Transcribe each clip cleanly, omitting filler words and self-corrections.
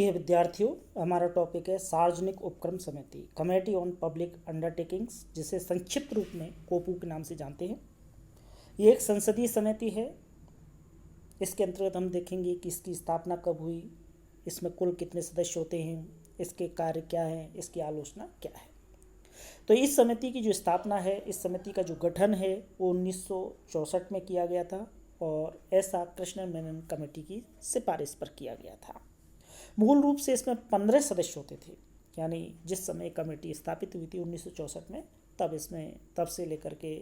प्रिय विद्यार्थियों, हमारा टॉपिक है सार्वजनिक उपक्रम समिति, कमेटी ऑन पब्लिक अंडरटेकिंग्स, जिसे संक्षिप्त रूप में कोपू के नाम से जानते हैं। ये एक संसदीय समिति है। इसके अंतर्गत हम देखेंगे कि इसकी स्थापना कब हुई, इसमें कुल कितने सदस्य होते हैं, इसके कार्य क्या हैं, इसकी आलोचना क्या है। तो इस समिति की जो स्थापना है, इस समिति का जो गठन है वो 1964 में किया गया था और ऐसा कृष्ण मेनन कमेटी की सिफारिश पर किया गया था। मूल रूप से इसमें 15 सदस्य होते थे, यानी जिस समय कमेटी स्थापित हुई थी 1964 में, तब से लेकर के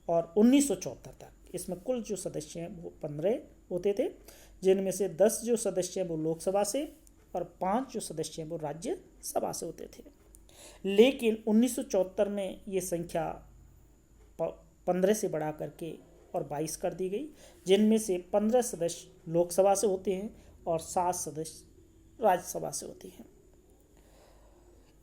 और 1974 तक इसमें कुल जो सदस्य हैं वो 15 होते थे, जिनमें से 10 जो सदस्य हैं वो लोकसभा से और 5 जो सदस्य हैं वो राज्यसभा से होते थे। लेकिन 1974 में ये संख्या 15 से बढ़ा करके और 22 कर दी गई, जिनमें से 15 सदस्य लोकसभा से होते हैं और 7 सदस्य राज्यसभा से होती हैं।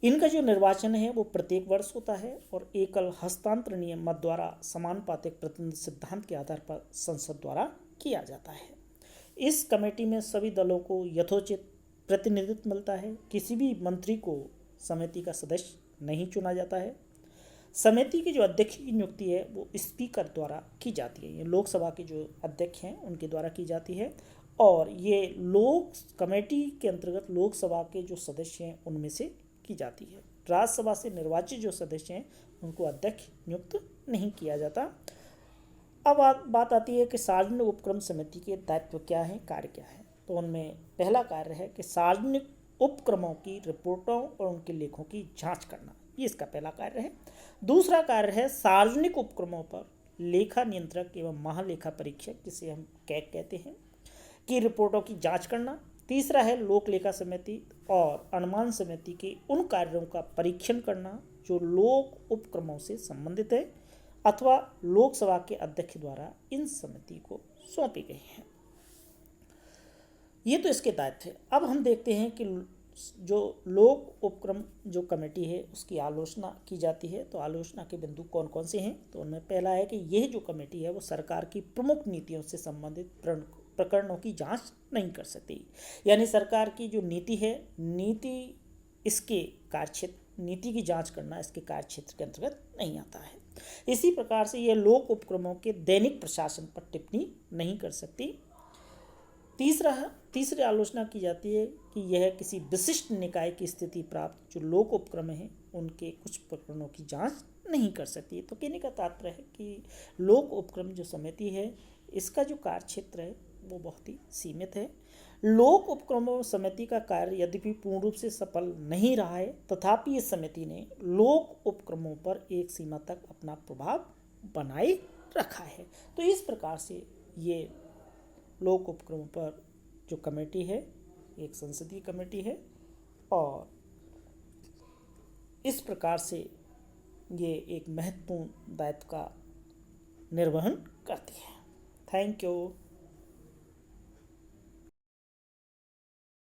इनका जो निर्वाचन है वो प्रत्येक वर्ष होता है और एकल हस्तांतरण नियम मत द्वारा समानुपातिक प्रतिनिधि सिद्धांत के आधार पर संसद द्वारा किया जाता है। इस कमेटी में सभी दलों को यथोचित प्रतिनिधित्व मिलता है। किसी भी मंत्री को समिति का सदस्य नहीं चुना जाता है। समिति के जो अध्यक्ष की नियुक्ति है वो स्पीकर द्वारा की जाती है। ये लोकसभा के जो अध्यक्ष हैं उनके द्वारा की जाती है और ये कमेटी के अंतर्गत लोकसभा के जो सदस्य हैं उनमें से की जाती है। राज्यसभा से निर्वाचित जो सदस्य हैं उनको अध्यक्ष नियुक्त नहीं किया जाता। अब बात आती है कि सार्वजनिक उपक्रम समिति के दायित्व क्या है, कार्य क्या है। तो उनमें पहला कार्य है कि सार्वजनिक उपक्रमों की रिपोर्टों और उनके लेखों की जाँच करना, ये इसका पहला कार्य है। दूसरा कार्य है सार्वजनिक उपक्रमों पर लेखा नियंत्रक एवं महालेखा परीक्षक, जिसे हम कैग कहते हैं, की रिपोर्टों की जांच करना। तीसरा है लोक लेखा समिति और अनुमान समिति के उन कार्यों का परीक्षण करना जो लोक उपक्रमों से संबंधित है अथवा लोकसभा के अध्यक्ष द्वारा इन समिति को सौंपी गई हैं। ये तो इसके दायित्व थे। अब हम देखते हैं कि जो लोक उपक्रम जो कमेटी है उसकी आलोचना की जाती है। तो आलोचना के बिंदु कौन कौन से हैं? तो उनमें पहला है कि यह जो कमेटी है वो सरकार की प्रमुख नीतियों से संबंधित प्रकरणों की जांच नहीं कर सकती। यानी सरकार की जो नीति है, इसके कार्यक्षेत्र, नीति की जांच करना इसके कार्यक्षेत्र के अंतर्गत नहीं आता है। इसी प्रकार से यह लोक उपक्रमों के दैनिक प्रशासन पर टिप्पणी नहीं कर सकती। तीसरी आलोचना की जाती है कि यह किसी विशिष्ट निकाय की स्थिति प्राप्त जो लोक उपक्रम हैं उनके कुछ प्रकरणों की जांच नहीं कर सकती। तो कहने का तात्पर्य है कि लोक उपक्रम जो समिति है इसका जो कार्य क्षेत्र है वो बहुत ही सीमित है। लोक उपक्रमों समिति का कार्य यद्यपि पूर्ण रूप से सफल नहीं रहा है, तथापि इस समिति ने लोक उपक्रमों पर एक सीमा तक अपना प्रभाव बनाए रखा है। तो इस प्रकार से ये लोक उपक्रमों पर जो कमेटी है एक संसदीय कमेटी है और इस प्रकार से ये एक महत्वपूर्ण दायित्व का निर्वहन करती है। Thank you.